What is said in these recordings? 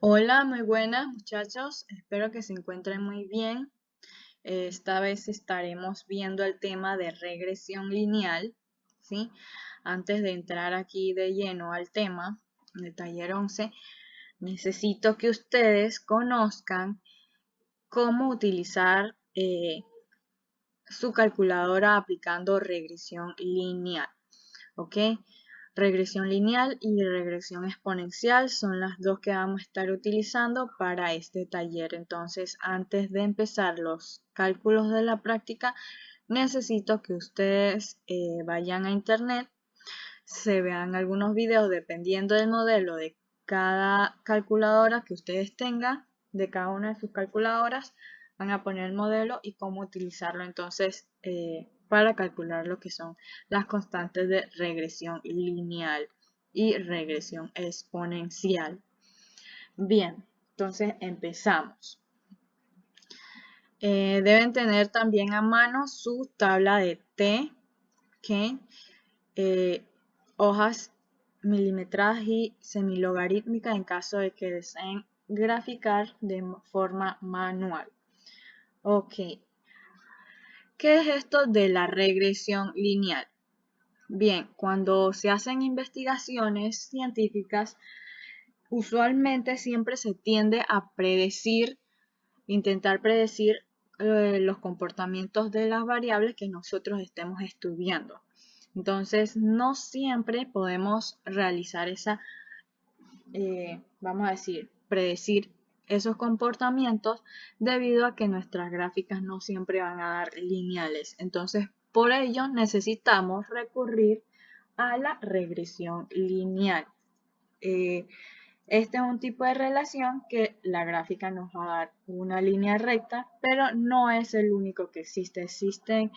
Hola, muy buenas muchachos, espero que se encuentren muy bien. Esta vez estaremos viendo el tema de regresión lineal, ¿sí? Antes de entrar aquí de lleno al tema del taller 11, necesito que ustedes conozcan cómo utilizar su calculadora aplicando regresión lineal, ¿ok? Regresión lineal y regresión exponencial son las dos que vamos a estar utilizando para este taller. Entonces, antes de empezar los cálculos de la práctica, necesito que ustedes vayan a internet, se vean algunos videos dependiendo del modelo de cada calculadora que ustedes tengan, de cada una de sus calculadoras, van a poner el modelo y cómo utilizarlo entonces para calcular lo que son las constantes de regresión lineal y regresión exponencial. Bien, entonces empezamos. Deben tener también a mano su tabla de T, que hojas milimetradas y semilogarítmicas en caso de que deseen graficar de forma manual. Ok, ¿qué es esto de la regresión lineal? Bien, cuando se hacen investigaciones científicas, usualmente siempre se tiende a intentar predecir los comportamientos de las variables que nosotros estemos estudiando. Entonces, no siempre podemos realizar vamos a decir, predecir esos comportamientos debido a que nuestras gráficas no siempre van a dar lineales. Entonces, por ello necesitamos recurrir a la regresión lineal. Este es un tipo de relación que la gráfica nos va a dar una línea recta, pero no es el único que existe. Existen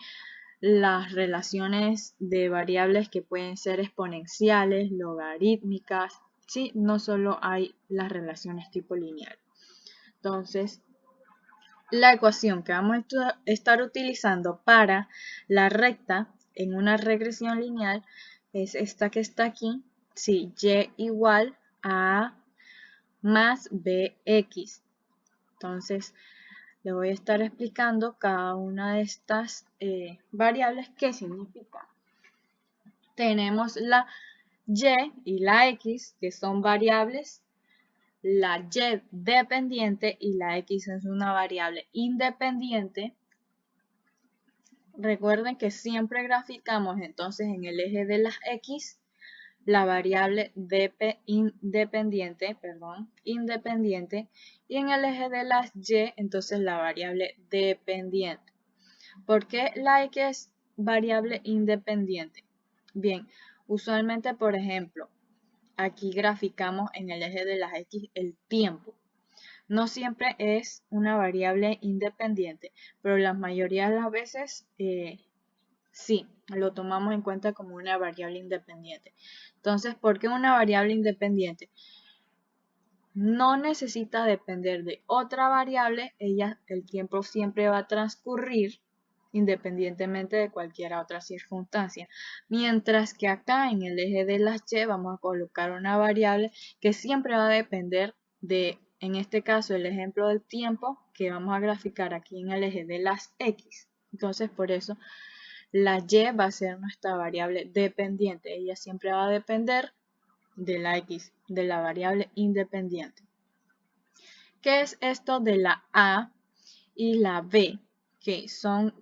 las relaciones de variables que pueden ser exponenciales, logarítmicas, ¿sí? No solo hay las relaciones tipo lineal. Entonces, la ecuación que vamos a estar utilizando para la recta en una regresión lineal es esta que está aquí, sí, y igual a más bx. Entonces, le voy a estar explicando cada una de estas variables qué significa. Tenemos la y y la x, que son variables, la y dependiente y la x es una variable independiente. Recuerden que siempre graficamos entonces en el eje de las x la variable independiente y en el eje de las y entonces la variable dependiente. ¿Por qué la x es variable independiente? Bien, usualmente, por ejemplo, aquí graficamos en el eje de las x el tiempo. No siempre es una variable independiente, pero la mayoría de las veces sí, lo tomamos en cuenta como una variable independiente. Entonces, ¿por qué una variable independiente? No necesita depender de otra variable, el tiempo siempre va a transcurrir independientemente de cualquier otra circunstancia. Mientras que acá en el eje de las y vamos a colocar una variable que siempre va a depender de, en este caso, el ejemplo del tiempo que vamos a graficar aquí en el eje de las x. Entonces, por eso la y va a ser nuestra variable dependiente. Ella siempre va a depender de la x, de la variable independiente. ¿Qué es esto de la a y la b? Que son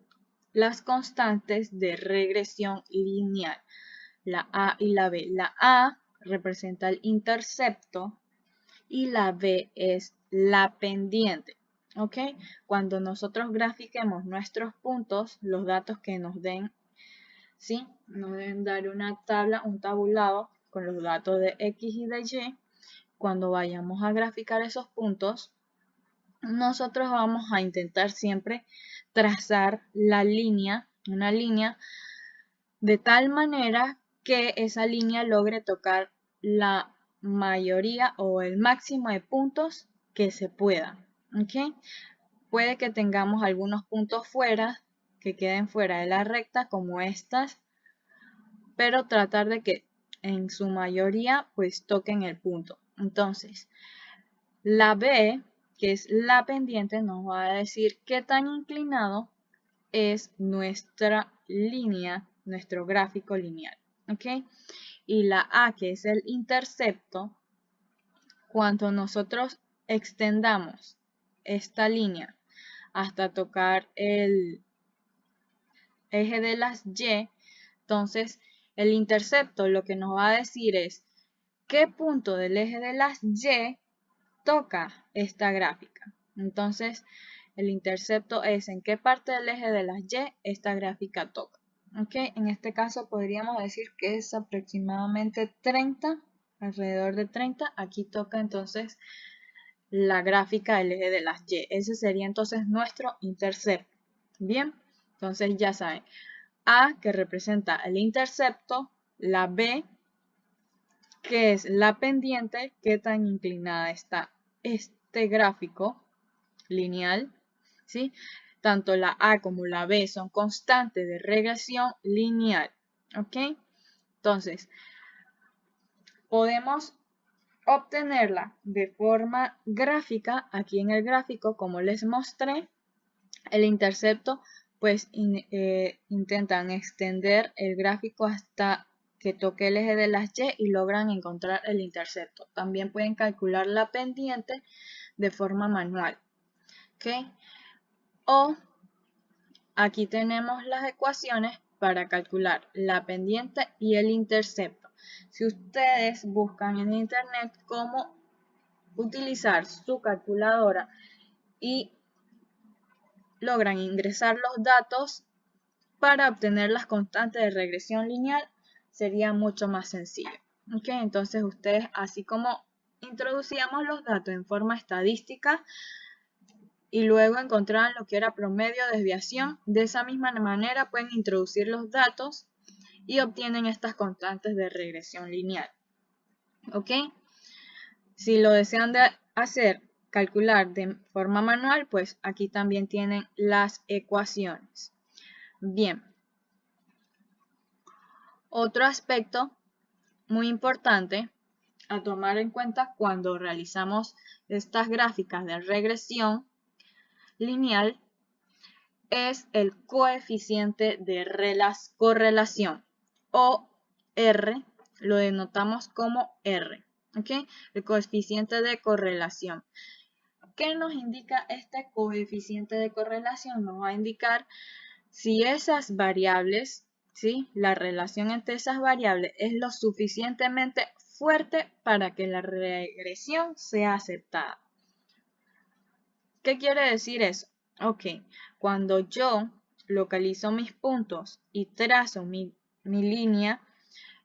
las constantes de regresión lineal. La a y la b. La a representa el intercepto y la b es la pendiente. ¿Ok? Cuando nosotros grafiquemos nuestros puntos, los datos que nos den, ¿sí? Nos deben dar una tabla, un tabulado con los datos de x y de y. Cuando vayamos a graficar esos puntos, nosotros vamos a intentar siempre trazar la línea, una línea de tal manera que esa línea logre tocar la mayoría o el máximo de puntos que se pueda. ¿Okay? Puede que tengamos algunos puntos fuera, que queden fuera de la recta como estas, pero tratar de que en su mayoría pues toquen el punto. Entonces, La B, que es la pendiente, nos va a decir qué tan inclinado es nuestra línea, nuestro gráfico lineal. ¿Ok? Y la A, que es el intercepto, cuando nosotros extendamos esta línea hasta tocar el eje de las Y, entonces el intercepto lo que nos va a decir es qué punto del eje de las Y toca esta gráfica. Entonces el intercepto es en qué parte del eje de las Y esta gráfica toca. ¿Okay? En este caso podríamos decir que es aproximadamente 30, alrededor de 30. Aquí toca entonces la gráfica del eje de las Y. Ese sería entonces nuestro intercepto. Bien, entonces ya saben. A, que representa el intercepto, la B, que es la pendiente, qué tan inclinada está este gráfico lineal, ¿sí? Tanto la A como la B son constantes de regresión lineal, ¿ok? Entonces, podemos obtenerla de forma gráfica, aquí en el gráfico, como les mostré, el intercepto, pues intentan extender el gráfico hasta que toque el eje de las Y y logran encontrar el intercepto. También pueden calcular la pendiente de forma manual, ¿ok? O aquí tenemos las ecuaciones para calcular la pendiente y el intercepto. Si ustedes buscan en internet cómo utilizar su calculadora y logran ingresar los datos para obtener las constantes de regresión lineal, sería mucho más sencillo. ¿Ok? Entonces ustedes, así como introducíamos los datos en forma estadística y luego encontraban lo que era promedio, desviación, de esa misma manera pueden introducir los datos y obtienen estas constantes de regresión lineal. ¿Ok? Si lo desean hacer, calcular de forma manual, pues aquí también tienen las ecuaciones. Bien. Otro aspecto muy importante a tomar en cuenta cuando realizamos estas gráficas de regresión lineal es el coeficiente de correlación, o R, lo denotamos como R, ¿ok? El coeficiente de correlación. ¿Qué nos indica este coeficiente de correlación? Nos va a indicar si esas variables, ¿sí? La relación entre esas variables es lo suficientemente fuerte para que la regresión sea aceptada. ¿Qué quiere decir eso? Ok, cuando yo localizo mis puntos y trazo mi línea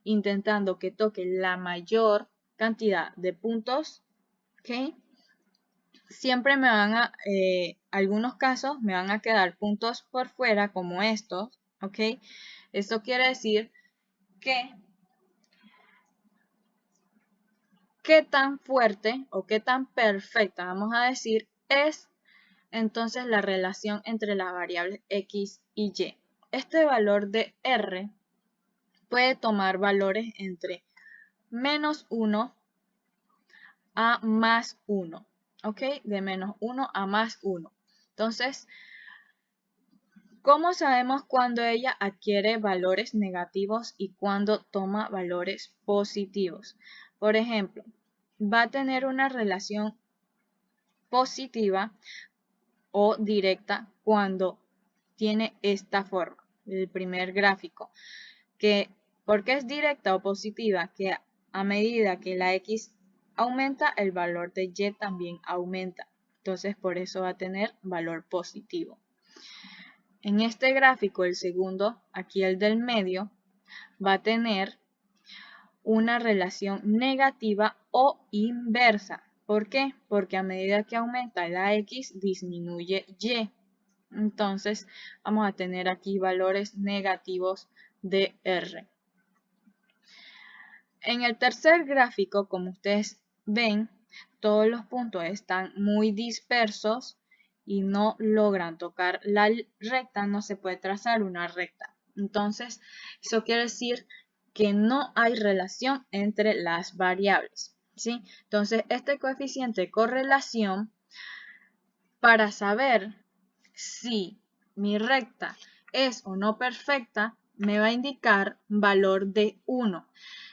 intentando que toque la mayor cantidad de puntos, ¿ok? Siempre me van a, algunos casos me van a quedar puntos por fuera como estos, ¿ok? Esto quiere decir que qué tan fuerte o qué tan perfecta, vamos a decir, es entonces la relación entre las variables X y Y. Este valor de R puede tomar valores entre menos 1 a más 1, ¿ok? De menos 1 a más 1. Entonces, ¿cómo sabemos cuándo ella adquiere valores negativos y cuándo toma valores positivos? Por ejemplo, va a tener una relación positiva o directa cuando tiene esta forma, el primer gráfico, que porque es directa o positiva, que a medida que la X aumenta, el valor de Y también aumenta. Entonces, por eso va a tener valor positivo. En este gráfico, el segundo, aquí el del medio, va a tener una relación negativa o inversa. ¿Por qué? Porque a medida que aumenta la X, disminuye Y. Entonces, vamos a tener aquí valores negativos de R. En el tercer gráfico, como ustedes ven, todos los puntos están muy dispersos y no logran tocar la recta, no se puede trazar una recta. Entonces, eso quiere decir que no hay relación entre las variables, ¿sí? Entonces, este coeficiente de correlación, para saber si mi recta es o no perfecta, me va a indicar valor de 1.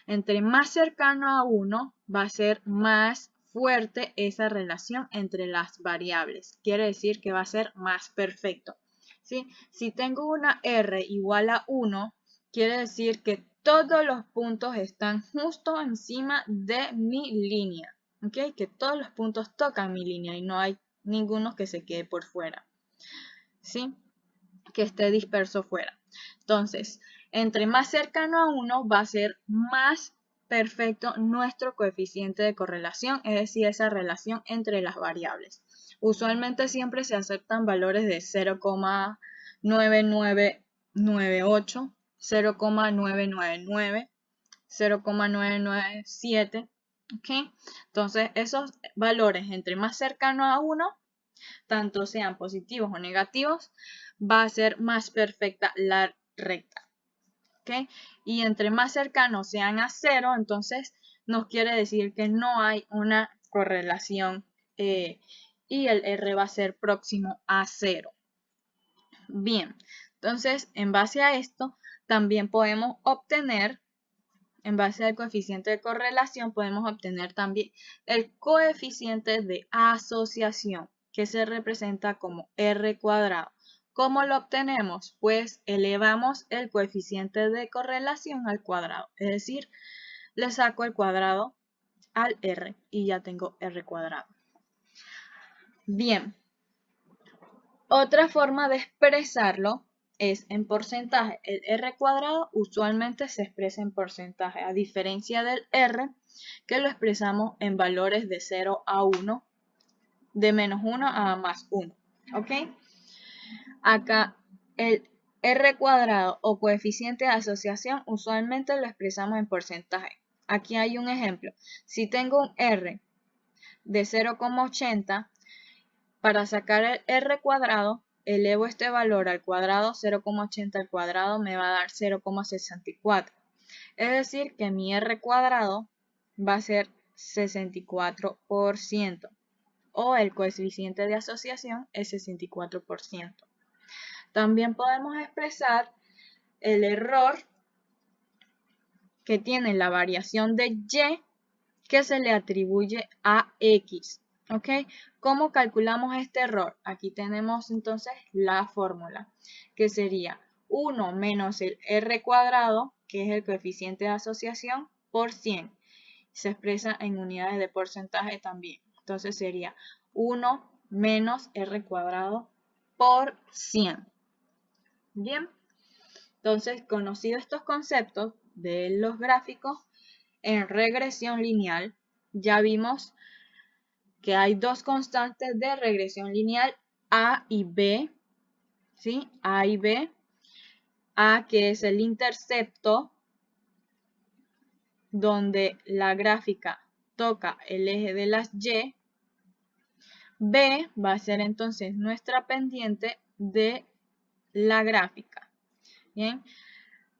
Entre más cercano a 1, va a ser más fuerte esa relación entre las variables. Quiere decir que va a ser más perfecto. ¿Sí? Si tengo una R igual a 1, quiere decir que todos los puntos están justo encima de mi línea. ¿Ok? Que todos los puntos tocan mi línea y no hay ninguno que se quede por fuera. ¿Sí? Que esté disperso fuera. Entonces, entre más cercano a 1 va a ser más perfecto nuestro coeficiente de correlación, es decir, esa relación entre las variables. Usualmente siempre se aceptan valores de 0,9998, 0,999, 0,997, ¿ok? Entonces, esos valores entre más cercano a 1, tanto sean positivos o negativos, va a ser más perfecta la recta. ¿Okay? Y entre más cercanos sean a 0, entonces nos quiere decir que no hay una correlación y el R va a ser próximo a 0. Bien, entonces en base a esto también podemos obtener, en base al coeficiente de correlación, podemos obtener también el coeficiente de asociación, que se representa como R cuadrado. ¿Cómo lo obtenemos? Pues elevamos el coeficiente de correlación al cuadrado, es decir, le saco el cuadrado al R y ya tengo R cuadrado. Bien, otra forma de expresarlo es en porcentaje. El R cuadrado usualmente se expresa en porcentaje, a diferencia del R, que lo expresamos en valores de 0 a 1, de menos 1 a más 1. ¿Ok? Acá el R cuadrado o coeficiente de asociación usualmente lo expresamos en porcentaje. Aquí hay un ejemplo. Si tengo un R de 0,80, para sacar el R cuadrado, elevo este valor al cuadrado, 0,80 al cuadrado me va a dar 0,64. Es decir, que mi R cuadrado va a ser 64%. O el coeficiente de asociación es 64%. También podemos expresar el error que tiene la variación de Y que se le atribuye a X. ¿Ok? ¿Cómo calculamos este error? Aquí tenemos entonces la fórmula, que sería 1 menos el R cuadrado, que es el coeficiente de asociación, por 100. Se expresa en unidades de porcentaje también. Entonces sería 1 menos R cuadrado por 100. Bien, entonces conocidos estos conceptos de los gráficos, en regresión lineal ya vimos que hay dos constantes de regresión lineal, A y B, ¿sí? A y B. A, que es el intercepto, donde la gráfica toca el eje de las Y. B va a ser entonces nuestra pendiente de la gráfica. Bien.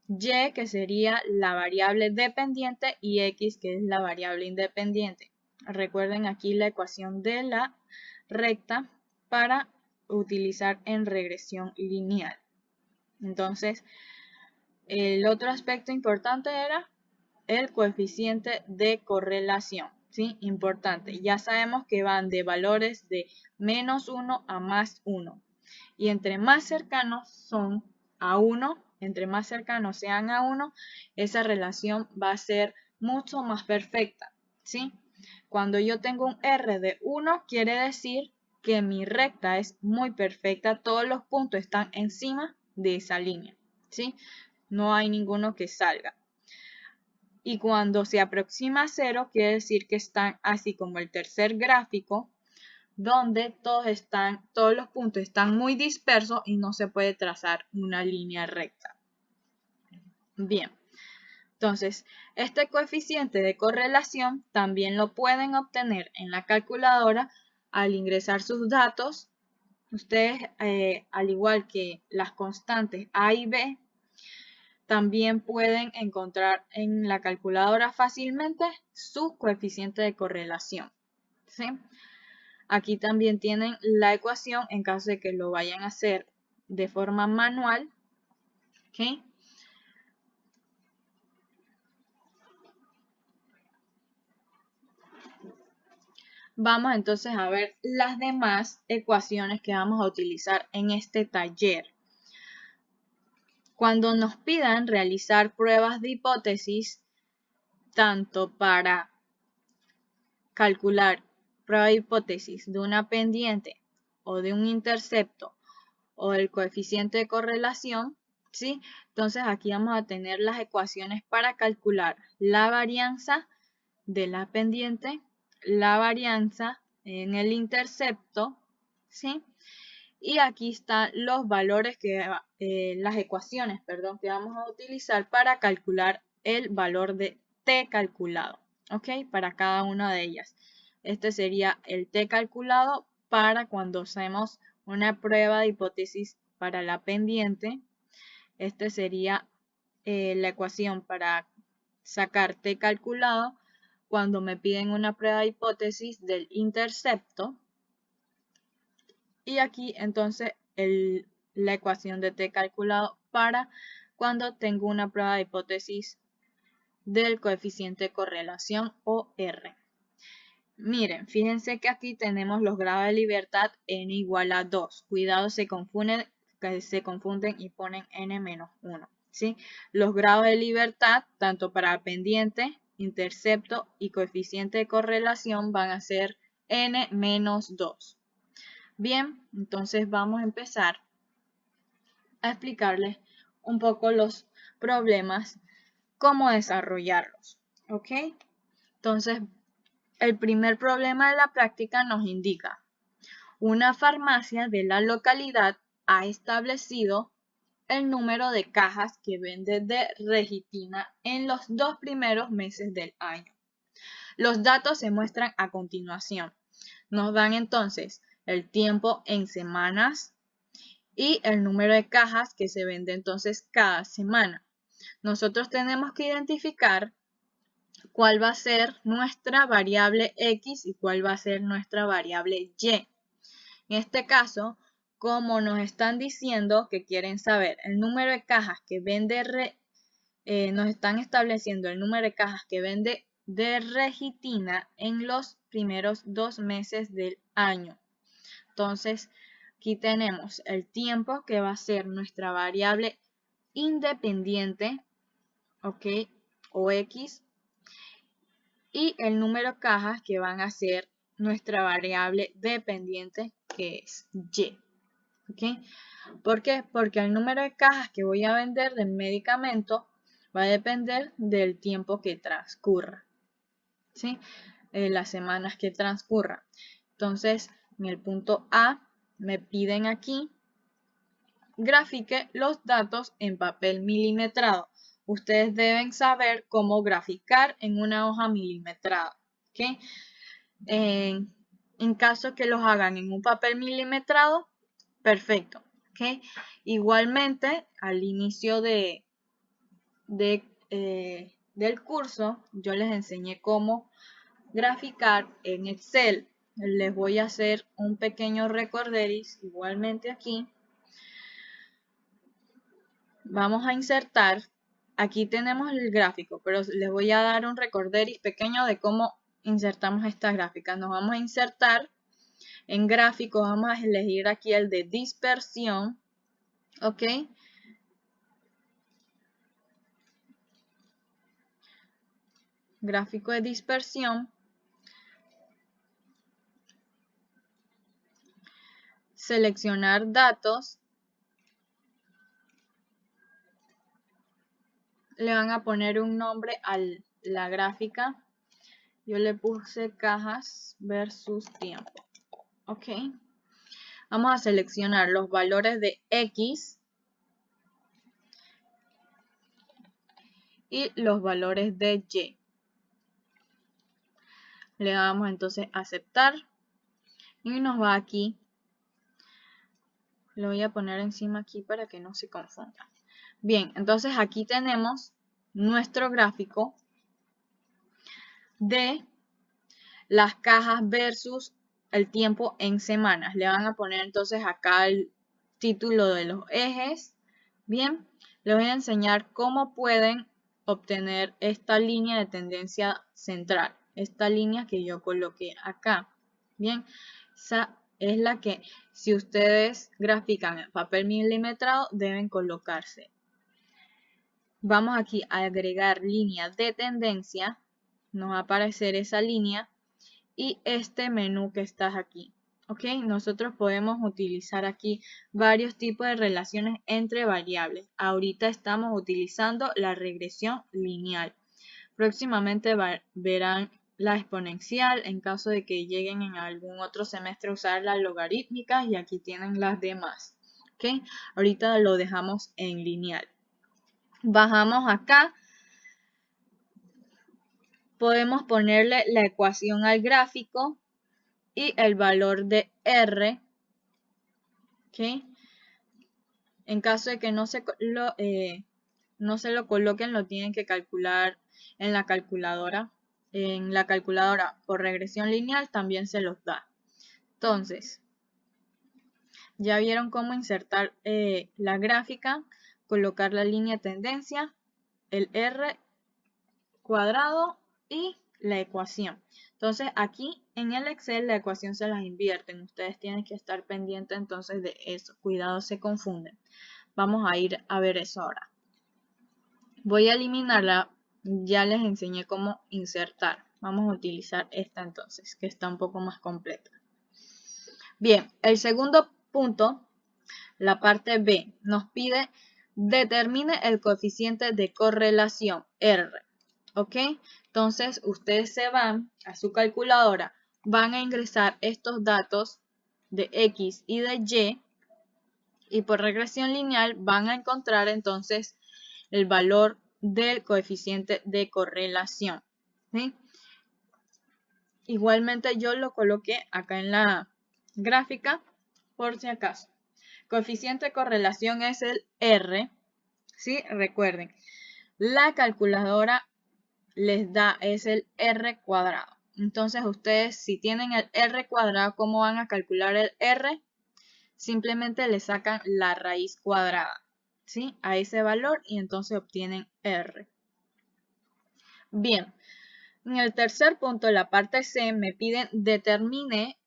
Y, que sería la variable dependiente, y X, que es la variable independiente. Recuerden aquí la ecuación de la recta para utilizar en regresión lineal. Entonces, el otro aspecto importante era el coeficiente de correlación. ¿Sí? Importante. Ya sabemos que van de valores de menos 1 a más 1. Y entre más cercanos son a 1, entre más cercanos sean a 1, esa relación va a ser mucho más perfecta. ¿Sí? Cuando yo tengo un R de 1, quiere decir que mi recta es muy perfecta. Todos los puntos están encima de esa línea. ¿Sí? No hay ninguno que salga. Y cuando se aproxima a 0, quiere decir que están así como el tercer gráfico, donde todos los puntos están muy dispersos y no se puede trazar una línea recta. Bien, entonces este coeficiente de correlación también lo pueden obtener en la calculadora al ingresar sus datos. Ustedes, al igual que las constantes A y B, también pueden encontrar en la calculadora fácilmente su coeficiente de correlación, ¿sí? Aquí también tienen la ecuación en caso de que lo vayan a hacer de forma manual, ¿ok? Vamos entonces a ver las demás ecuaciones que vamos a utilizar en este taller. Cuando nos pidan realizar pruebas de hipótesis, tanto para calcular prueba de hipótesis de una pendiente o de un intercepto o el coeficiente de correlación, ¿sí? Entonces aquí vamos a tener las ecuaciones para calcular la varianza de la pendiente, la varianza en el intercepto, ¿sí? Y aquí están los valores las ecuaciones, perdón, que vamos a utilizar para calcular el valor de t calculado, ¿ok? Para cada una de ellas. Este sería el t calculado para cuando hacemos una prueba de hipótesis para la pendiente. Este sería la ecuación para sacar t calculado cuando me piden una prueba de hipótesis del intercepto. Y aquí entonces la ecuación de t calculado para cuando tengo una prueba de hipótesis del coeficiente de correlación o R. Miren, fíjense que aquí tenemos los grados de libertad n igual a 2. Cuidado, se confunden y ponen n-1. ¿sí? Los grados de libertad, tanto para pendiente, intercepto y coeficiente de correlación, van a ser n-2. Bien, entonces vamos a empezar a explicarles un poco los problemas, cómo desarrollarlos. ¿Ok? Entonces, el primer problema de la práctica nos indica: una farmacia de la localidad ha establecido el número de cajas que vende de Regitina en los 2 primeros meses del año. Los datos se muestran a continuación. Nos dan entonces el tiempo en semanas y el número de cajas que se vende entonces cada semana. Nosotros tenemos que identificar cuál va a ser nuestra variable X y cuál va a ser nuestra variable Y. En este caso, como nos están diciendo que quieren saber el número de cajas que vende, nos están estableciendo el número de cajas que vende de Regitina en los primeros 2 meses del año. Entonces, aquí tenemos el tiempo que va a ser nuestra variable independiente, ¿ok? O X. Y el número de cajas que van a ser nuestra variable dependiente, que es Y. ¿Ok? ¿Por qué? Porque el número de cajas que voy a vender del medicamento va a depender del tiempo que transcurra. ¿Sí? Las semanas que transcurran. Entonces, en el punto A me piden aquí grafique los datos en papel milimetrado. Ustedes deben saber cómo graficar en una hoja milimetrada. ¿Okay? En caso que los hagan en un papel milimetrado, perfecto. ¿Okay? Igualmente, al inicio del curso, yo les enseñé cómo graficar en Excel. Les voy a hacer un pequeño recorderis igualmente aquí. Vamos a insertar, aquí tenemos el gráfico, pero les voy a dar un recorderis pequeño de cómo insertamos esta gráfica. Nos vamos a insertar en gráfico, vamos a elegir aquí el de dispersión, ¿ok? Gráfico de dispersión. Seleccionar datos. Le van a poner un nombre a la gráfica. Yo le puse cajas versus tiempo. Ok. Vamos a seleccionar los valores de X y los valores de Y. Le damos entonces a aceptar y nos va aquí. Lo voy a poner encima aquí para que no se confunda. Bien, entonces aquí tenemos nuestro gráfico de las cajas versus el tiempo en semanas. Le van a poner entonces acá el título de los ejes. Bien, les voy a enseñar cómo pueden obtener esta línea de tendencia central. Esta línea que yo coloqué acá. Bien, esa es la que si ustedes grafican en papel milimetrado deben colocarse. Vamos aquí a agregar línea de tendencia. Nos va a aparecer esa línea y este menú que está aquí. ¿Ok? Nosotros podemos utilizar aquí varios tipos de relaciones entre variables. Ahorita estamos utilizando la regresión lineal. Próximamente verán la exponencial en caso de que lleguen en algún otro semestre a usar las logarítmicas y aquí tienen las demás. ¿Ok? Ahorita lo dejamos en lineal. Bajamos acá. Podemos ponerle la ecuación al gráfico y el valor de R. ¿Okay? En caso de que no se lo coloquen, lo tienen que calcular en la calculadora. En la calculadora por regresión lineal también se los da. Entonces, ya vieron cómo insertar la gráfica, colocar la línea de tendencia, el R cuadrado y la ecuación. Entonces aquí en el Excel la ecuación se las invierten. Ustedes tienen que estar pendientes entonces de eso. Cuidado, se confunden. Vamos a ir a ver eso ahora. Voy a eliminarla. Ya les enseñé cómo insertar. Vamos a utilizar esta entonces, que está un poco más completa. Bien, el segundo punto, la parte B, nos pide determine el coeficiente de correlación R. ¿Ok? Entonces, ustedes se van a su calculadora, van a ingresar estos datos de X y de Y por regresión lineal van a encontrar entonces el valor del coeficiente de correlación. ¿Sí? Igualmente yo lo coloqué acá en la gráfica por si acaso. Coeficiente de correlación es el R. ¿Sí? Recuerden, la calculadora les da es el R cuadrado. Entonces ustedes si tienen el R cuadrado, ¿cómo van a calcular el R? Simplemente le sacan la raíz cuadrada, ¿sí? A ese valor y entonces obtienen R. Bien, en el tercer punto, la parte C, me piden determine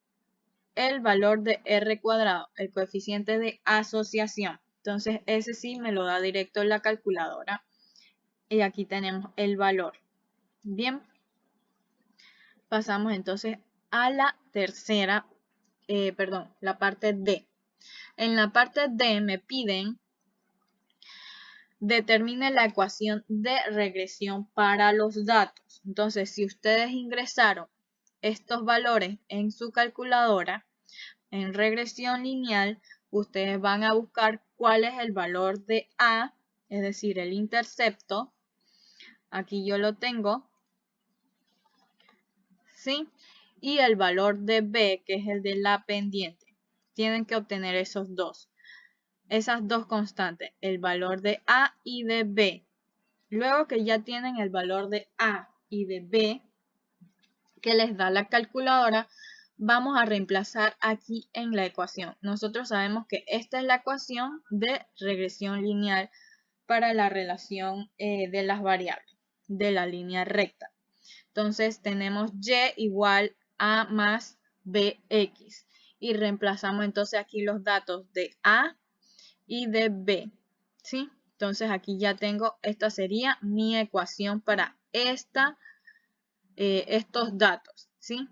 el valor de R cuadrado, el coeficiente de asociación. Entonces ese sí me lo da directo en la calculadora. Y aquí tenemos el valor. Bien, pasamos entonces a la tercera, la parte D. En la parte D me piden determine la ecuación de regresión para los datos. Entonces, si ustedes ingresaron estos valores en su calculadora, en regresión lineal, ustedes van a buscar cuál es el valor de A, es decir, el intercepto. Aquí yo lo tengo. ¿Sí? Y el valor de B, que es el de la pendiente. Tienen que obtener esos dos. Esas dos constantes, el valor de A y de B. Luego que ya tienen el valor de A y de B, que les da la calculadora, vamos a reemplazar aquí en la ecuación. Nosotros sabemos que esta es la ecuación de regresión lineal para la relación de las variables de la línea recta. Entonces tenemos y igual a más bx. Y reemplazamos entonces aquí los datos de a y de b. ¿Sí? Entonces aquí ya tengo, esta sería mi ecuación para estos datos. ¿Sí?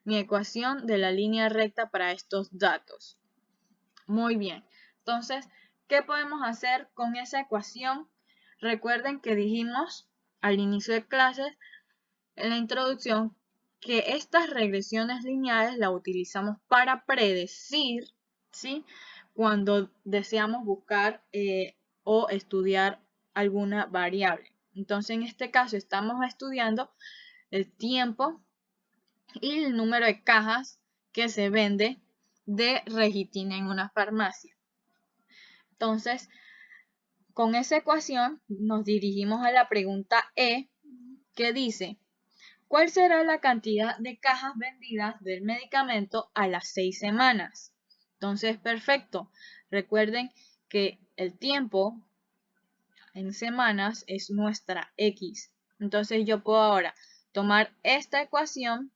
Mi ecuación de la línea recta para estos datos. Muy bien. Entonces, ¿qué podemos hacer con esa ecuación? Recuerden que dijimos al inicio de clases en la introducción que estas regresiones lineales las utilizamos para predecir, ¿sí? Cuando deseamos buscar o estudiar alguna variable. Entonces, en este caso estamos estudiando el tiempo y el número de cajas que se vende de Regitina en una farmacia. Entonces, con esa ecuación nos dirigimos a la pregunta E, que dice, ¿cuál será la cantidad de cajas vendidas del medicamento a las 6 semanas? Entonces, perfecto. Recuerden que el tiempo en semanas es nuestra X. Entonces, yo puedo ahora tomar esta ecuación,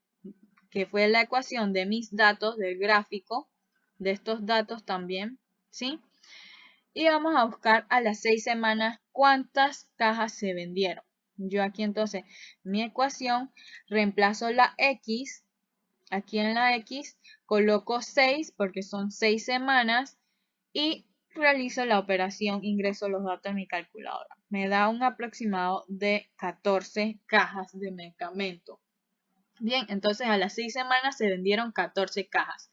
que fue la ecuación de mis datos, del gráfico, de estos datos también, ¿sí? Y vamos a buscar a las 6 semanas cuántas cajas se vendieron. Yo aquí entonces, mi ecuación, reemplazo la X, aquí en la X, coloco 6 porque son 6 semanas y realizo la operación, ingreso los datos en mi calculadora. Me da un aproximado de 14 cajas de medicamento. Bien, entonces a las 6 semanas se vendieron 14 cajas.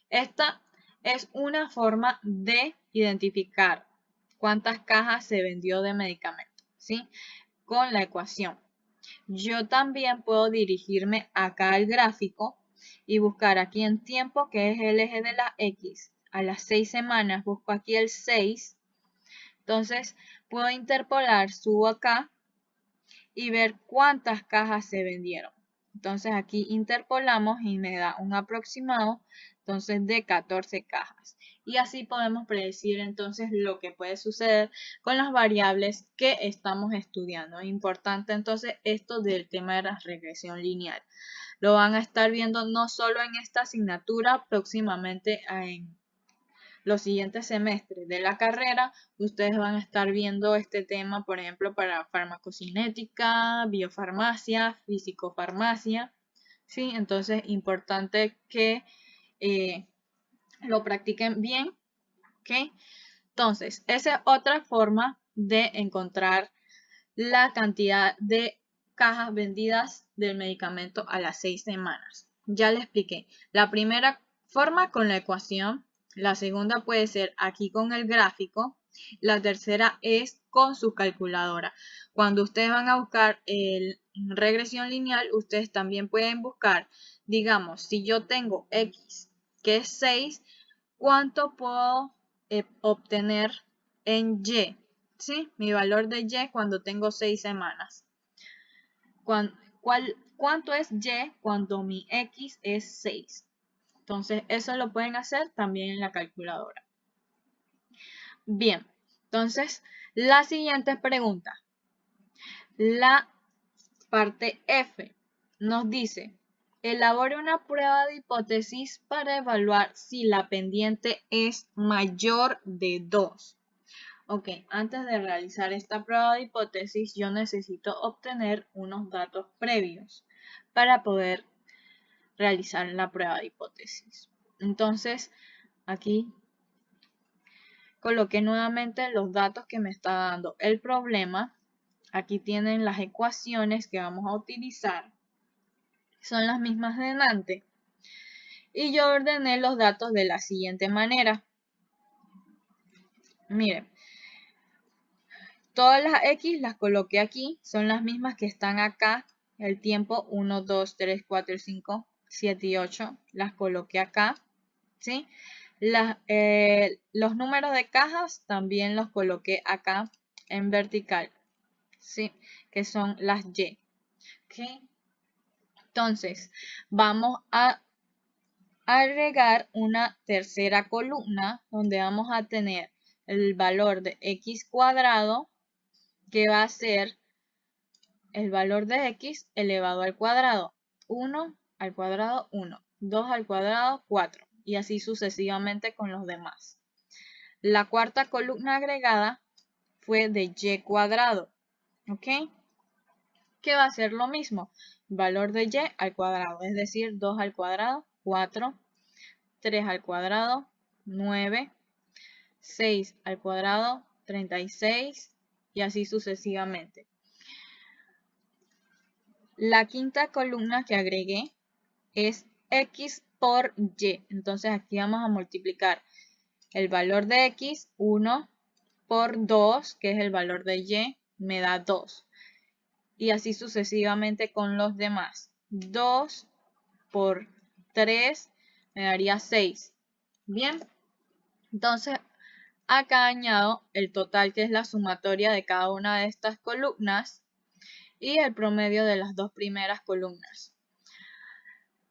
Esta es una forma de identificar cuántas cajas se vendió de medicamento, ¿sí? Con la ecuación. Yo también puedo dirigirme acá al gráfico y buscar aquí en tiempo, que es el eje de la X. A las 6 semanas busco aquí el 6. Entonces puedo interpolar, subo acá y ver cuántas cajas se vendieron. Entonces aquí interpolamos y me da un aproximado entonces de 14 cajas. Y así podemos predecir entonces lo que puede suceder con las variables que estamos estudiando. Es importante entonces esto del tema de la regresión lineal. Lo van a estar viendo no solo en esta asignatura, próximamente en los siguientes semestres de la carrera, ustedes van a estar viendo este tema, por ejemplo, para farmacocinética, biofarmacia, fisicofarmacia, ¿sí? Entonces, importante que lo practiquen bien, ¿ok? Entonces, esa es otra forma de encontrar la cantidad de cajas vendidas del medicamento a las 6 semanas. Ya les expliqué. La primera forma con la ecuación, la segunda puede ser aquí con el gráfico, la tercera es con su calculadora. Cuando ustedes van a buscar regresión lineal, ustedes también pueden buscar, digamos, si yo tengo X, que es 6, ¿cuánto puedo obtener en Y? ¿Sí? Mi valor de Y cuando tengo 6 semanas. ¿Cuánto es Y cuando mi X es 6? Entonces, eso lo pueden hacer también en la calculadora. Bien, entonces, la siguiente pregunta. La parte F nos dice, elabore una prueba de hipótesis para evaluar si la pendiente es mayor de 2. Ok, antes de realizar esta prueba de hipótesis, yo necesito obtener unos datos previos para poder realizar la prueba de hipótesis. Entonces, aquí coloqué nuevamente los datos que me está dando el problema. Aquí tienen las ecuaciones que vamos a utilizar. Son las mismas de antes. Y yo ordené los datos de la siguiente manera. Miren. Todas las X las coloqué aquí, son las mismas que están acá. El tiempo 1, 2, 3, 4, 5, 7 y 8 las coloqué acá, ¿sí? Los números de cajas también los coloqué acá en vertical, ¿sí? Que son las Y, ¿ok? Entonces, vamos a agregar una tercera columna donde vamos a tener el valor de X cuadrado, que va a ser el valor de X elevado al cuadrado. 1 al cuadrado, 1. 2 al cuadrado, 4. Y así sucesivamente con los demás. La cuarta columna agregada fue de Y cuadrado. ¿Ok? Que va a ser lo mismo. Valor de Y al cuadrado. Es decir, 2 al cuadrado, 4. 3 al cuadrado, 9. 6 al cuadrado, 36. Y así sucesivamente. La quinta columna que agregué es X por Y. Entonces aquí vamos a multiplicar el valor de X, 1 por 2, que es el valor de Y, me da 2. Y así sucesivamente con los demás. 2 por 3 me daría 6. Bien, entonces acá añado el total, que es la sumatoria de cada una de estas columnas, y el promedio de las dos primeras columnas.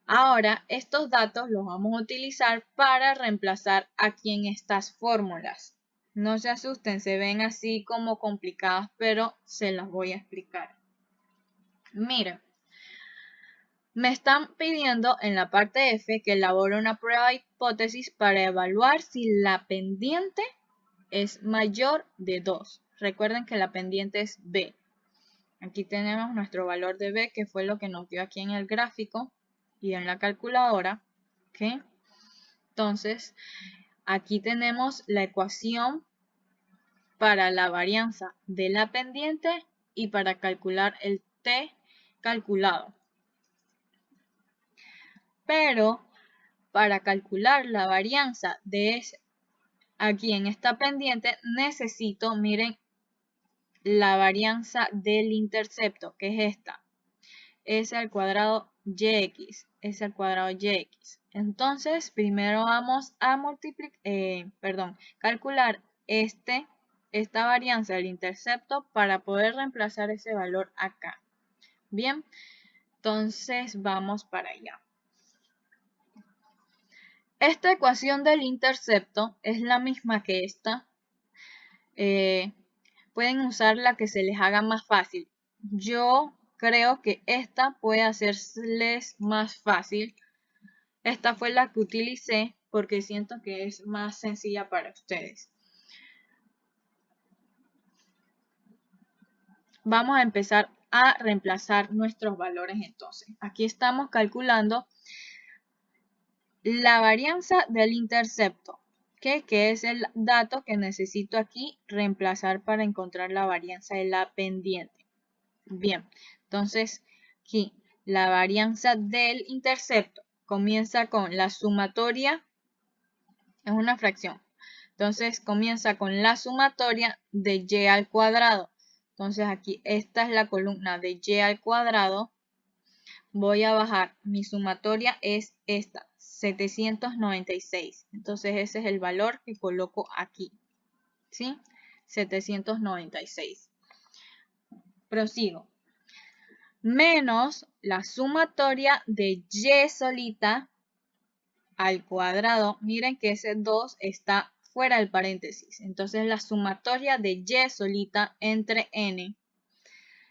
Ahora, estos datos los vamos a utilizar para reemplazar aquí en estas fórmulas. No se asusten, se ven así como complicadas, pero se las voy a explicar. Miren, me están pidiendo en la parte F que elabore una prueba de hipótesis para evaluar si la pendiente es mayor de 2. Recuerden que la pendiente es B. Aquí tenemos nuestro valor de B, que fue lo que nos dio aquí en el gráfico y en la calculadora. ¿Okay? Entonces, aquí tenemos la ecuación para la varianza de la pendiente y para calcular el T calculado. Pero para calcular la varianza de aquí en esta pendiente necesito, miren, la varianza del intercepto, que es esta. S al cuadrado yx, S al cuadrado yx. Entonces, primero vamos a calcular esta varianza del intercepto para poder reemplazar ese valor acá. Bien, entonces vamos para allá. Esta ecuación del intercepto es la misma que esta. Pueden usar la que se les haga más fácil. Yo creo que esta puede hacerles más fácil. Esta fue la que utilicé porque siento que es más sencilla para ustedes. Vamos a empezar a reemplazar nuestros valores entonces. Aquí estamos calculando la varianza del intercepto, que es el dato que necesito aquí reemplazar para encontrar la varianza de la pendiente. Bien, entonces aquí la varianza del intercepto comienza con la sumatoria, es una fracción. Entonces comienza con la sumatoria de y al cuadrado. Entonces aquí esta es la columna de y al cuadrado. Voy a bajar, mi sumatoria es esta, 796. Entonces ese es el valor que coloco aquí. ¿Sí? 796. Prosigo. Menos la sumatoria de y solita al cuadrado. Miren que ese 2 está fuera del paréntesis. Entonces la sumatoria de y solita entre n.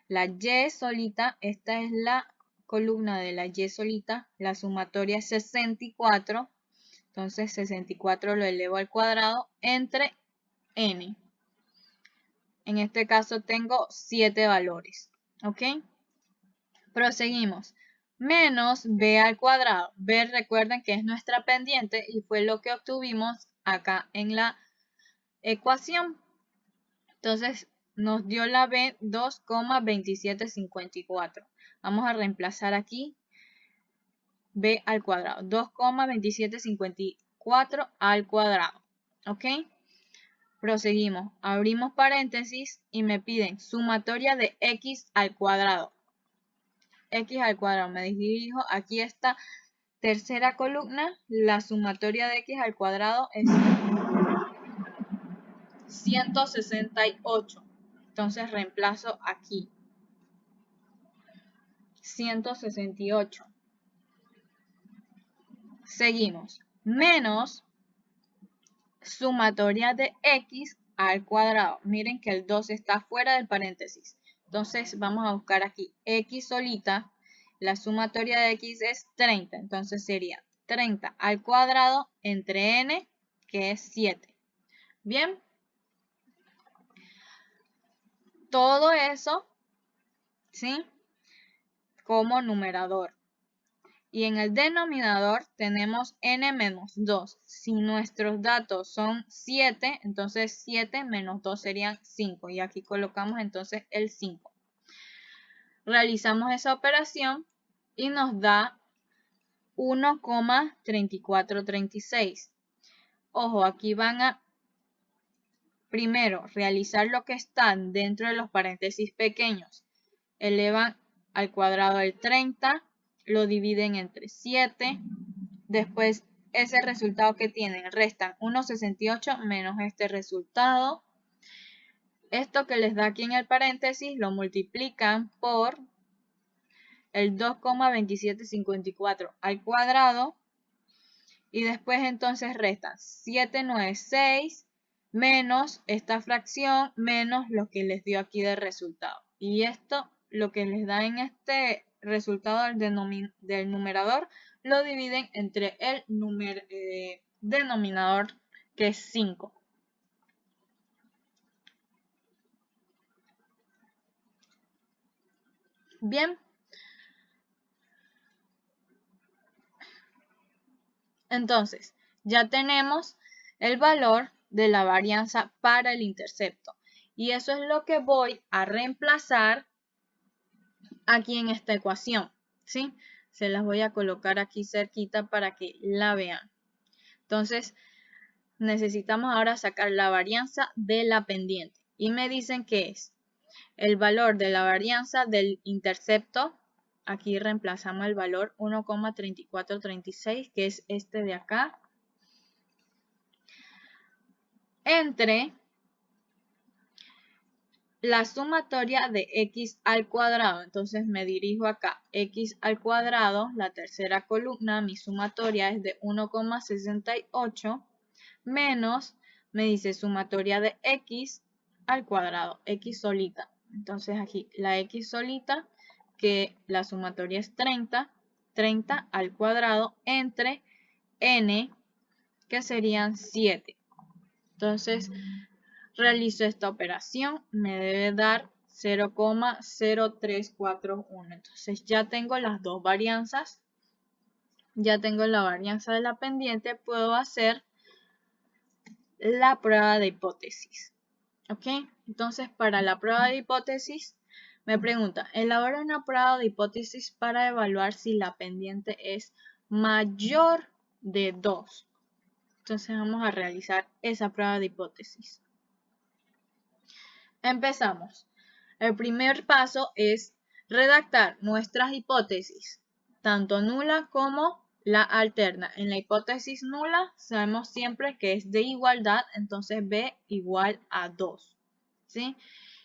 La y solita, esta es la columna de la y solita. La sumatoria es 64. Entonces 64 lo elevo al cuadrado entre n. En este caso tengo 7 valores. ¿Ok? Proseguimos. Menos b al cuadrado. B, recuerden que es nuestra pendiente y fue lo que obtuvimos acá en la ecuación. Entonces nos dio la b 2,2754. Vamos a reemplazar aquí b al cuadrado. 2,2754 al cuadrado. ¿Ok? Proseguimos. Abrimos paréntesis y me piden sumatoria de x al cuadrado. X al cuadrado. Me dirijo aquí esta tercera columna. La sumatoria de x al cuadrado es 168. Entonces reemplazo aquí. 168. Seguimos. Menos sumatoria de x al cuadrado. Miren que el 2 está fuera del paréntesis. Entonces vamos a buscar aquí x solita. La sumatoria de x es 30. Entonces sería 30 al cuadrado entre n, que es 7. Bien. Todo eso, ¿sí? Como numerador. Y en el denominador tenemos n menos 2. Si nuestros datos son 7, entonces 7 menos 2 serían 5. Y aquí colocamos entonces el 5. Realizamos esa operación y nos da 1,3436. Ojo, aquí van a primero realizar lo que están dentro de los paréntesis pequeños. Elevan al cuadrado el 30. Lo dividen entre 7, después ese resultado que tienen. Restan 1,68 menos este resultado. Esto que les da aquí en el paréntesis lo multiplican por el 2,2754 al cuadrado. Y después entonces restan 796 menos esta fracción menos lo que les dio aquí de resultado. Y esto, lo que les da en este resultado del numerador, lo dividen entre el denominador, que es 5. Bien. Entonces, ya tenemos el valor de la varianza para el intercepto. Y eso es lo que voy a reemplazar aquí en esta ecuación, ¿sí? Se las voy a colocar aquí cerquita para que la vean. Entonces, necesitamos ahora sacar la varianza de la pendiente. Y me dicen que es el valor de la varianza del intercepto. Aquí reemplazamos el valor 1,3436, que es este de acá, entre la sumatoria de x al cuadrado. Entonces me dirijo acá, x al cuadrado, la tercera columna, mi sumatoria es de 1,68 menos, me dice sumatoria de x al cuadrado, x solita. Entonces aquí la x solita, que la sumatoria es 30 al cuadrado entre n, que serían 7. Entonces realizo esta operación, me debe dar 0,0341. Entonces ya tengo las dos varianzas, ya tengo la varianza de la pendiente, puedo hacer la prueba de hipótesis. ¿Ok? Entonces para la prueba de hipótesis me pregunta, elabora una prueba de hipótesis para evaluar si la pendiente es mayor de 2. Entonces vamos a realizar esa prueba de hipótesis. Empezamos. El primer paso es redactar nuestras hipótesis, tanto nula como la alterna. En la hipótesis nula sabemos siempre que es de igualdad, entonces B igual a 2. ¿Sí?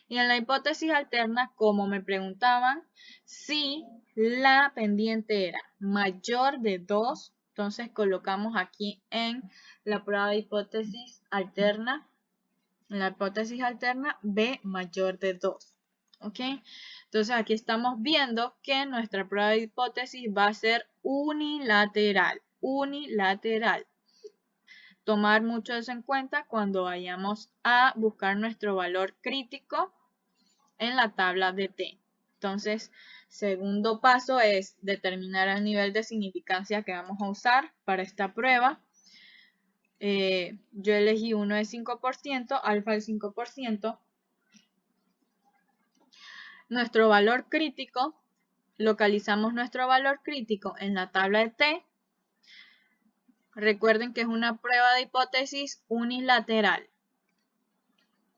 Y en la hipótesis alterna, como me preguntaban, si la pendiente era mayor de 2, entonces colocamos aquí en la prueba de hipótesis alterna, en la hipótesis alterna, B mayor de 2. ¿Ok? Entonces aquí estamos viendo que nuestra prueba de hipótesis va a ser unilateral. Unilateral. Tomar mucho eso en cuenta cuando vayamos a buscar nuestro valor crítico en la tabla de T. Entonces, segundo paso es determinar el nivel de significancia que vamos a usar para esta prueba. Yo elegí uno de 5%, alfa del 5%. Nuestro valor crítico, localizamos nuestro valor crítico en la tabla de T. Recuerden que es una prueba de hipótesis unilateral.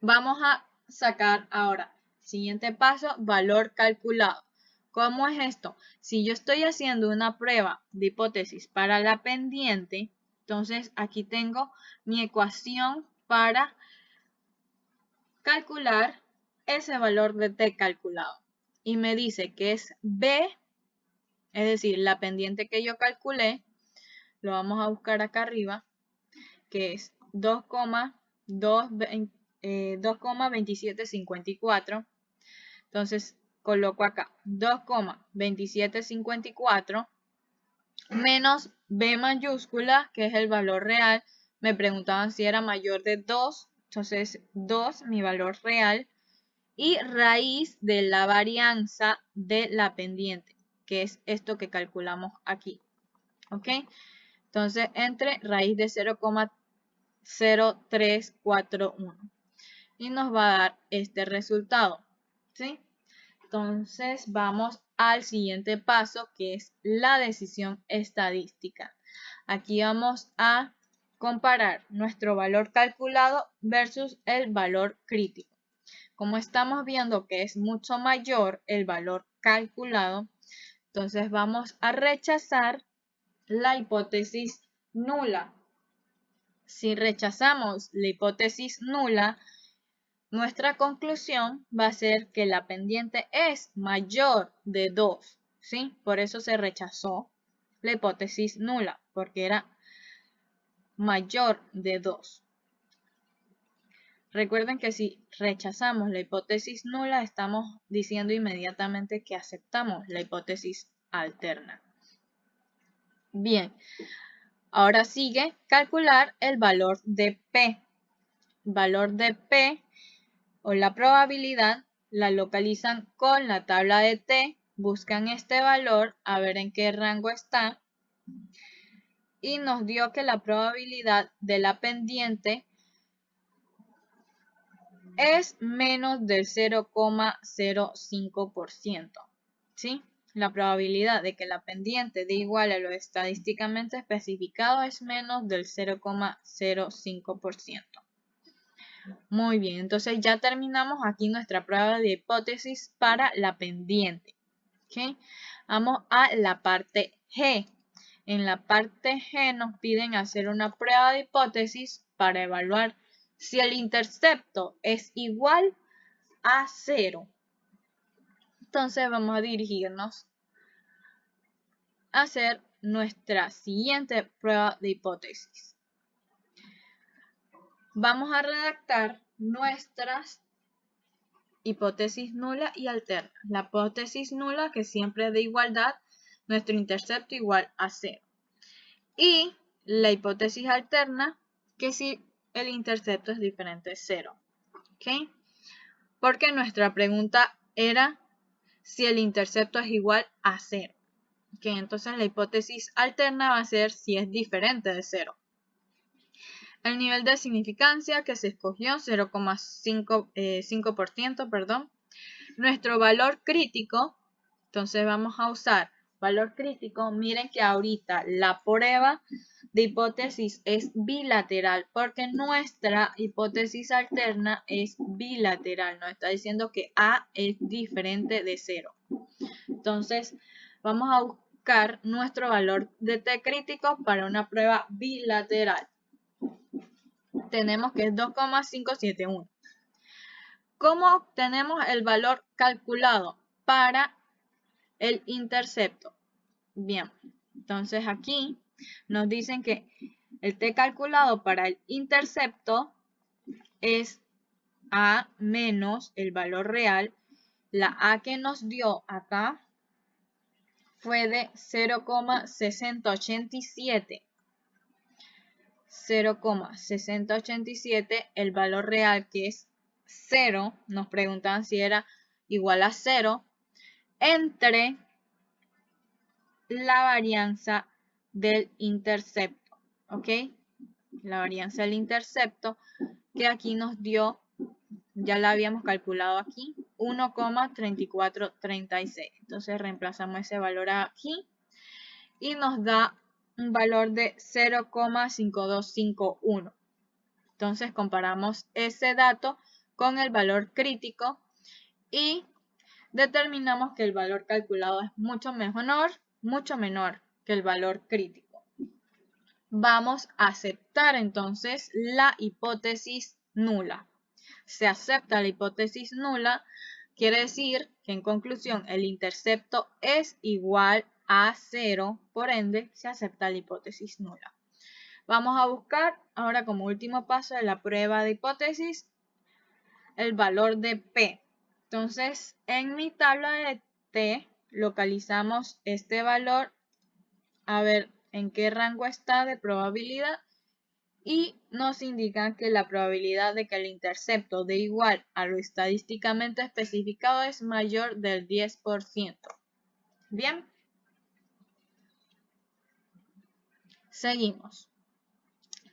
Vamos a sacar ahora, siguiente paso, valor calculado. ¿Cómo es esto? Si yo estoy haciendo una prueba de hipótesis para la pendiente, entonces aquí tengo mi ecuación para calcular ese valor de T calculado. Y me dice que es B, es decir, la pendiente que yo calculé, lo vamos a buscar acá arriba, que es 2,2754. Entonces coloco acá 2,2754 menos B mayúscula, que es el valor real. Me preguntaban si era mayor de 2, entonces 2, mi valor real, y raíz de la varianza de la pendiente, que es esto que calculamos aquí. ¿Ok? Entonces, entre raíz de 0,0341. Y nos va a dar este resultado. ¿Sí? Entonces, vamos al siguiente paso, que es la decisión estadística. Aquí vamos a comparar nuestro valor calculado versus el valor crítico. Como estamos viendo que es mucho mayor el valor calculado, entonces vamos a rechazar la hipótesis nula. Si rechazamos la hipótesis nula, nuestra conclusión va a ser que la pendiente es mayor de 2, ¿sí? Por eso se rechazó la hipótesis nula, porque era mayor de 2. Recuerden que si rechazamos la hipótesis nula, estamos diciendo inmediatamente que aceptamos la hipótesis alterna. Bien, ahora sigue calcular el valor de P. Valor de P o la probabilidad la localizan con la tabla de T, buscan este valor a ver en qué rango está y nos dio que la probabilidad de la pendiente es menos del 0,05%, ¿sí? La probabilidad de que la pendiente dé igual a lo estadísticamente especificado es menos del 0,05%. Muy bien, entonces ya terminamos aquí nuestra prueba de hipótesis para la pendiente. ¿Okay? Vamos a la parte G. En la parte G nos piden hacer una prueba de hipótesis para evaluar si el intercepto es igual a 0. Entonces vamos a dirigirnos a hacer nuestra siguiente prueba de hipótesis. Vamos a redactar nuestras hipótesis nula y alterna. La hipótesis nula que siempre es de igualdad, nuestro intercepto igual a 0. Y la hipótesis alterna que si el intercepto es diferente de 0. ¿Okay? Porque nuestra pregunta era si el intercepto es igual a 0. ¿Okay? Entonces la hipótesis alterna va a ser si es diferente de 0. El nivel de significancia que se escogió, 0,5%, perdón. Nuestro valor crítico, entonces vamos a usar valor crítico. Miren que ahorita la prueba de hipótesis es bilateral porque nuestra hipótesis alterna es bilateral. Nos está diciendo que A es diferente de 0. Entonces vamos a buscar nuestro valor de T crítico para una prueba bilateral. Tenemos que es 2,571. ¿Cómo obtenemos el valor calculado para el intercepto? Bien, entonces aquí nos dicen que el T calculado para el intercepto es A menos el valor real. La A que nos dio acá fue de 0,6087. 0,6087, el valor real que es 0, nos preguntaban si era igual a 0, entre la varianza del intercepto, ¿ok? La varianza del intercepto que aquí nos dio, ya la habíamos calculado aquí, 1,3436. Entonces reemplazamos ese valor aquí y nos da un valor de 0,5251. Entonces comparamos ese dato con el valor crítico y determinamos que el valor calculado es mucho menor que el valor crítico. Vamos a aceptar entonces la hipótesis nula. Se acepta la hipótesis nula, quiere decir que en conclusión el intercepto es igual a 0, por ende se acepta la hipótesis nula. Vamos a buscar ahora como último paso de la prueba de hipótesis el valor de P. Entonces, en mi tabla de T localizamos este valor, a ver en qué rango está de probabilidad y nos indican que la probabilidad de que el intercepto dé igual a lo estadísticamente especificado es mayor del 10%. Bien. Seguimos.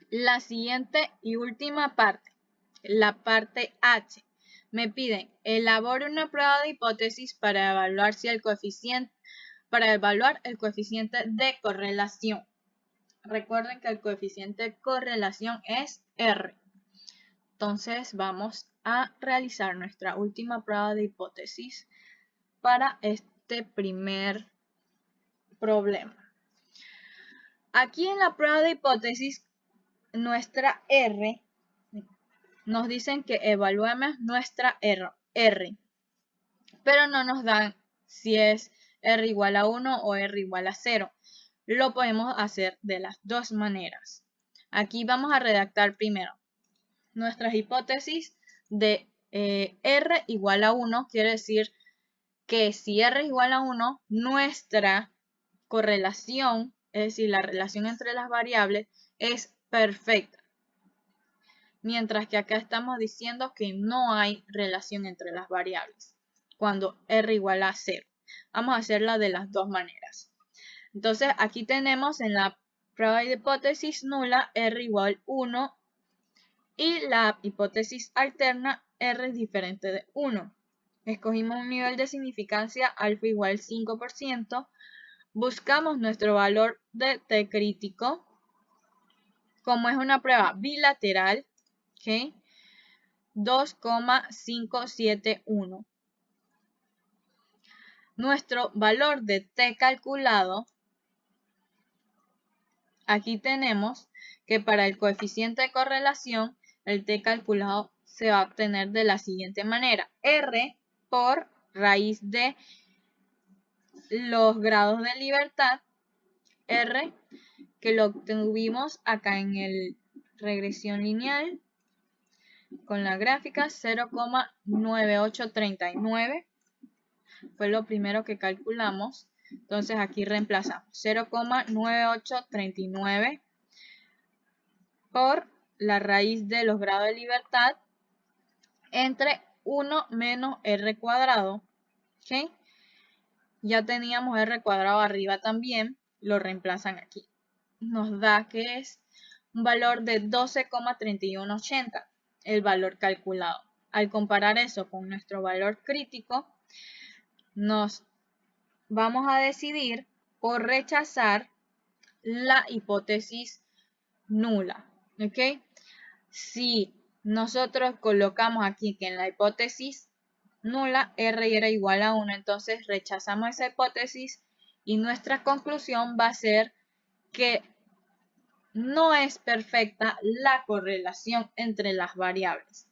La siguiente y última parte, la parte H. Me piden, elabore una prueba de hipótesis para evaluar el coeficiente de correlación. Recuerden que el coeficiente de correlación es R. Entonces vamos a realizar nuestra última prueba de hipótesis para este primer problema. Aquí en la prueba de hipótesis, nuestra R, nos dicen que evaluemos nuestra R, pero no nos dan si es R igual a 1 o R igual a 0. Lo podemos hacer de las dos maneras. Aquí vamos a redactar primero nuestras hipótesis de R igual a 1, quiere decir que si R igual a 1, nuestra correlación, es decir, la relación entre las variables, es perfecta. Mientras que acá estamos diciendo que no hay relación entre las variables cuando R igual a 0. Vamos a hacerla de las dos maneras. Entonces aquí tenemos en la prueba de hipótesis nula R igual 1 y la hipótesis alterna R es diferente de 1. Escogimos un nivel de significancia alfa igual 5%. Buscamos nuestro valor de T crítico. Como es una prueba bilateral, ¿okay? 2,571. Nuestro valor de T calculado, aquí tenemos que para el coeficiente de correlación, el T calculado se va a obtener de la siguiente manera. R por raíz de los grados de libertad, R, que lo obtuvimos acá en el regresión lineal, con la gráfica 0,9839. Fue lo primero que calculamos. Entonces aquí reemplazamos 0,9839 por la raíz de los grados de libertad entre 1 menos R cuadrado. ¿Okay? Ya teníamos R cuadrado arriba también. Lo reemplazan aquí. Nos da que es un valor de 12,3180. El valor calculado. Al comparar eso con nuestro valor crítico, nos vamos a decidir por rechazar la hipótesis nula. ¿Ok? Si nosotros colocamos aquí que en la hipótesis nula R era igual a 1, entonces rechazamos esa hipótesis y nuestra conclusión va a ser que no es perfecta la correlación entre las variables.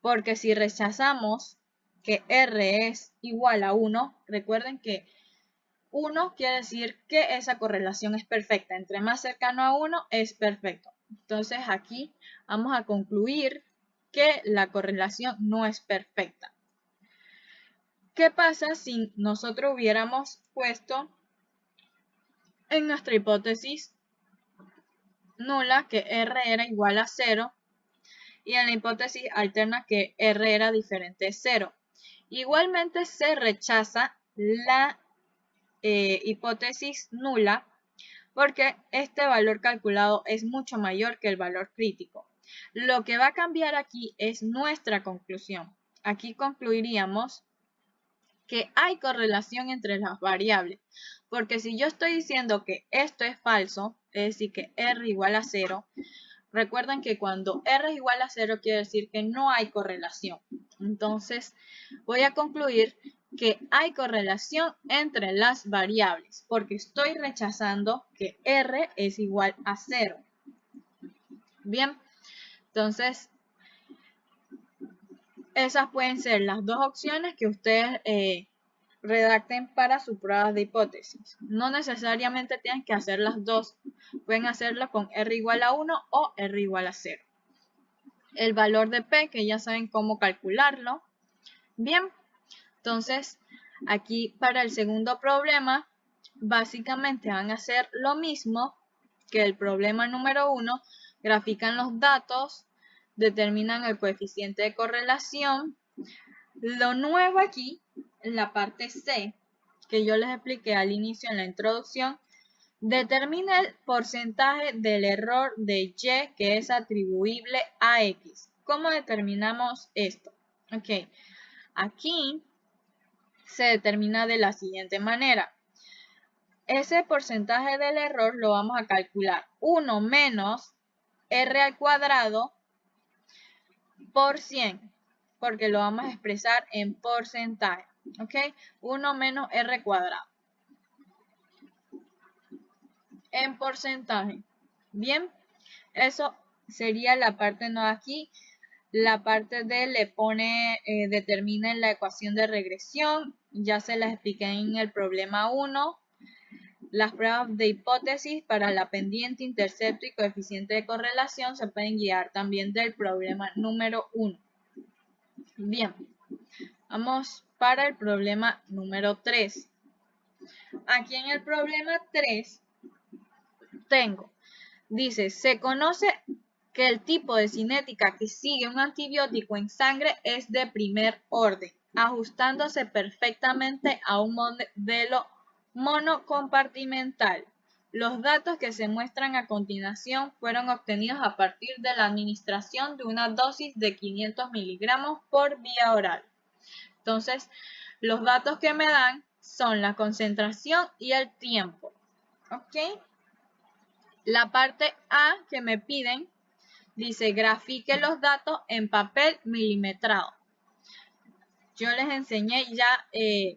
Porque si rechazamos que R es igual a 1, recuerden que 1 quiere decir que esa correlación es perfecta. Entre más cercano a 1 es perfecto. Entonces aquí vamos a concluir que la correlación no es perfecta. ¿Qué pasa si nosotros hubiéramos puesto en nuestra hipótesis nula que R era igual a 0 y en la hipótesis alterna que R era diferente de 0? Igualmente se rechaza la hipótesis nula porque este valor calculado es mucho mayor que el valor crítico. Lo que va a cambiar aquí es nuestra conclusión. Aquí concluiríamos que hay correlación entre las variables, porque si yo estoy diciendo que esto es falso, es decir, que R igual a 0, recuerden que cuando R es igual a 0 quiere decir que no hay correlación. Entonces voy a concluir que hay correlación entre las variables, porque estoy rechazando que R es igual a 0. Bien, entonces esas pueden ser las dos opciones que ustedes redacten para su prueba de hipótesis. No necesariamente tienen que hacer las dos. Pueden hacerlo con R igual a 1 o R igual a 0. El valor de P, que ya saben cómo calcularlo. Bien, entonces aquí para el segundo problema, básicamente van a hacer lo mismo que el problema número 1. Grafican los datos, determinan el coeficiente de correlación. Lo nuevo aquí, en la parte C, que yo les expliqué al inicio en la introducción, determina el porcentaje del error de Y que es atribuible a X. ¿Cómo determinamos esto? Ok, aquí se determina de la siguiente manera. Ese porcentaje del error lo vamos a calcular 1 menos R al cuadrado por 100, porque lo vamos a expresar en porcentaje. ¿Ok? 1 menos R cuadrado. en porcentaje. Bien, eso sería la parte no aquí. La parte D le pone, determina en la ecuación de regresión. Ya se las expliqué en el problema 1. Las pruebas de hipótesis para la pendiente, intercepto y coeficiente de correlación se pueden guiar también del problema número 1. Bien, vamos para el problema número 3. Aquí en el problema 3 tengo, dice, se conoce que el tipo de cinética que sigue un antibiótico en sangre es de primer orden, ajustándose perfectamente a un modelo monocompartimental. Los datos que se muestran a continuación fueron obtenidos a partir de la administración de una dosis de 500 miligramos por vía oral. Entonces, los datos que me dan son la concentración y el tiempo. ¿Ok? La parte A que me piden dice grafique los datos en papel milimetrado. Yo les enseñé ya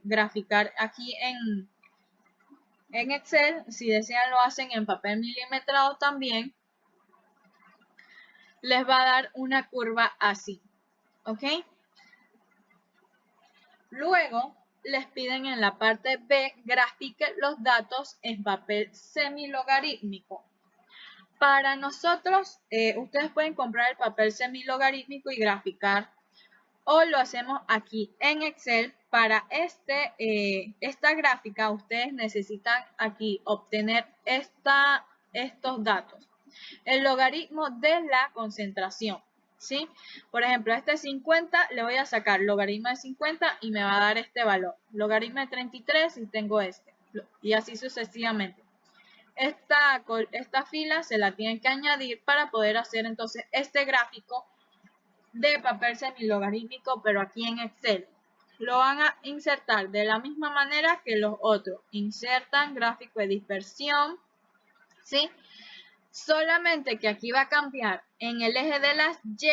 graficar aquí en Excel. Si desean lo hacen en papel milimetrado también. Les va a dar una curva así. ¿Ok? Luego les piden en la parte B grafique los datos en papel semilogarítmico. Para nosotros, ustedes pueden comprar el papel semilogarítmico y graficar, o lo hacemos aquí en Excel. Para esta gráfica, ustedes necesitan aquí obtener estos datos. El logaritmo de la concentración, ¿sí? Por ejemplo, este 50, le voy a sacar logaritmo de 50 y me va a dar este valor. Logaritmo de 33 y tengo este. Y así sucesivamente. Esta fila se la tienen que añadir para poder hacer entonces este gráfico de papel semilogarítmico, pero aquí en Excel. Lo van a insertar de la misma manera que los otros. Insertan gráfico de dispersión, ¿sí? Solamente que aquí va a cambiar. En el eje de las Y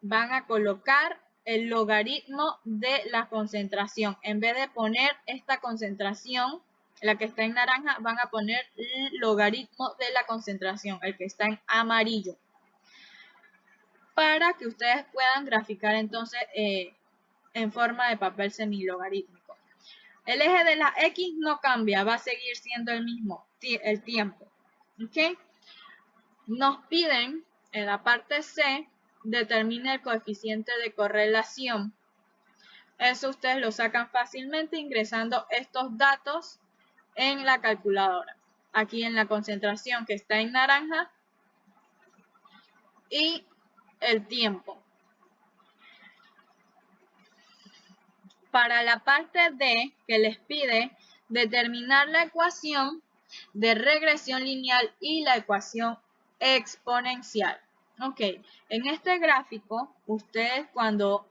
van a colocar el logaritmo de la concentración. En vez de poner esta concentración, la que está en naranja, van a poner el logaritmo de la concentración, el que está en amarillo, para que ustedes puedan graficar entonces en forma de papel semilogarítmico. El eje de la X no cambia, va a seguir siendo el mismo, el tiempo. ¿Ok? Nos piden en la parte C, determine el coeficiente de correlación. Eso ustedes lo sacan fácilmente ingresando estos datos en la calculadora. Aquí en la concentración que está en naranja y el tiempo. Para la parte D, que les pide determinar la ecuación de regresión lineal y la ecuación exponencial. Ok, en este gráfico, ustedes cuando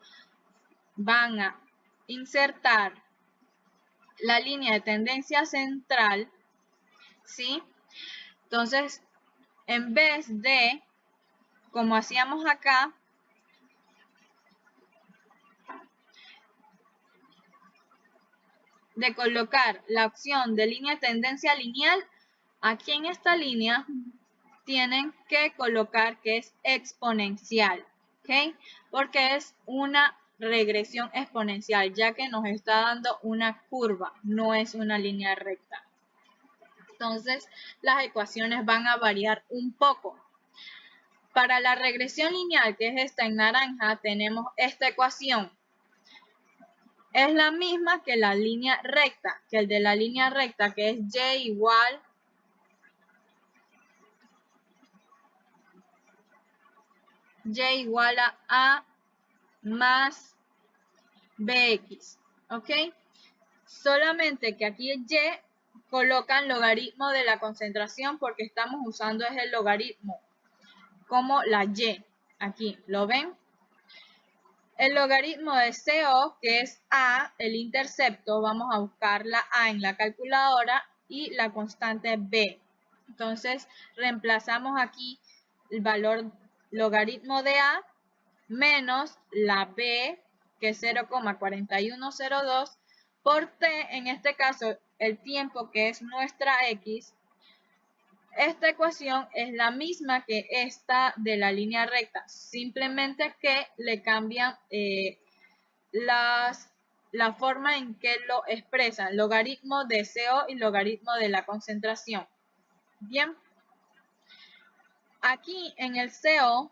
van a insertar la línea de tendencia central, ¿sí? Entonces, en vez de, como hacíamos acá, de colocar la opción de línea de tendencia lineal, aquí en esta línea tienen que colocar que es exponencial, ¿ok? Porque es una regresión exponencial, ya que nos está dando una curva, no es una línea recta. Entonces, las ecuaciones van a variar un poco. Para la regresión lineal, que es esta en naranja, tenemos esta ecuación. Es la misma que la línea recta, que el de la línea recta, que es y igual a más bx, ¿ok? Solamente que aquí y colocan logaritmo de la concentración porque estamos usando es el logaritmo como la y. Aquí, ¿lo ven? El logaritmo de CO, que es A, el intercepto, vamos a buscar la A en la calculadora y la constante B. Entonces, reemplazamos aquí el valor logaritmo de A menos la B, que es 0,4102, por T, en este caso, el tiempo que es nuestra X, esta ecuación es la misma que esta de la línea recta, simplemente que le cambian la forma en que lo expresan, logaritmo de CO y logaritmo de la concentración. Bien, aquí en el CO,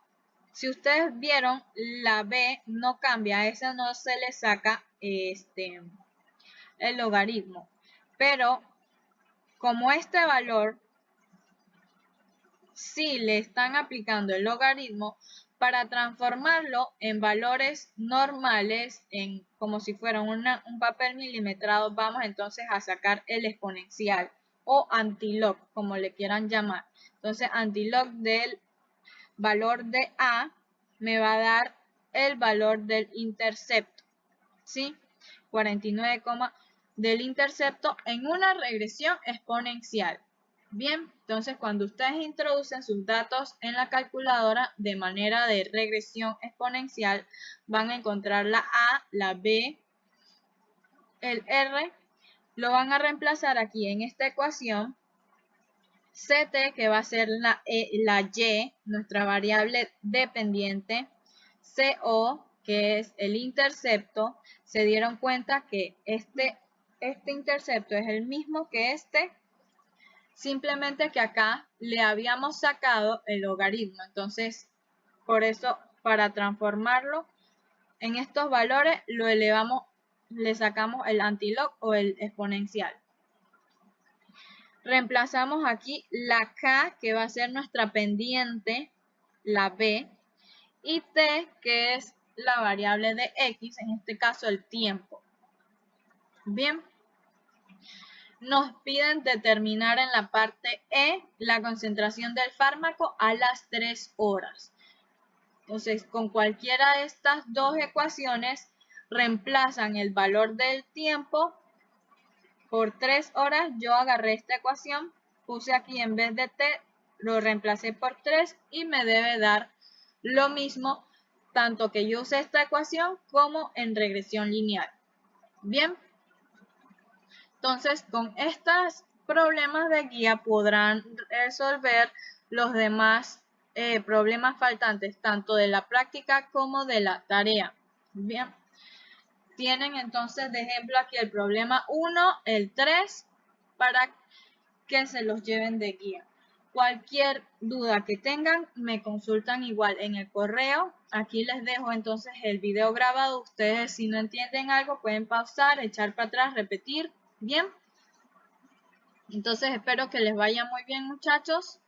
si ustedes vieron, la B no cambia, a esa no se le saca el logaritmo, pero como este valor sí le están aplicando el logaritmo, para transformarlo en valores normales, como si fuera un papel milimetrado, vamos entonces a sacar el exponencial o antilog, como le quieran llamar. Entonces, antilog del valor de A me va a dar el valor del intercepto, ¿sí? 49, del intercepto en una regresión exponencial. Bien, entonces cuando ustedes introducen sus datos en la calculadora de manera de regresión exponencial, van a encontrar la A, la B, el R, lo van a reemplazar aquí en esta ecuación, CT, que va a ser la Y, nuestra variable dependiente, CO, que es el intercepto. Se dieron cuenta que este intercepto es el mismo que este, simplemente que acá le habíamos sacado el logaritmo. Entonces, por eso, para transformarlo en estos valores, lo elevamos, le sacamos el antilog o el exponencial. Reemplazamos aquí la K, que va a ser nuestra pendiente, la B, y T, que es la variable de X, en este caso el tiempo. Bien. Nos piden determinar en la parte E la concentración del fármaco a las 3 horas. Entonces, con cualquiera de estas dos ecuaciones, reemplazan el valor del tiempo por 3 horas. Yo agarré esta ecuación, puse aquí en vez de T, lo reemplacé por 3 y me debe dar lo mismo, tanto que yo use esta ecuación como en regresión lineal. Bien. Entonces, con estos problemas de guía podrán resolver los demás problemas faltantes, tanto de la práctica como de la tarea. Bien, tienen entonces de ejemplo aquí el problema 1, el 3, para que se los lleven de guía. Cualquier duda que tengan, me consultan igual en el correo. Aquí les dejo entonces el video grabado. Ustedes, si no entienden algo, pueden pausar, echar para atrás, repetir. Bien. Entonces espero que les vaya muy bien, muchachos.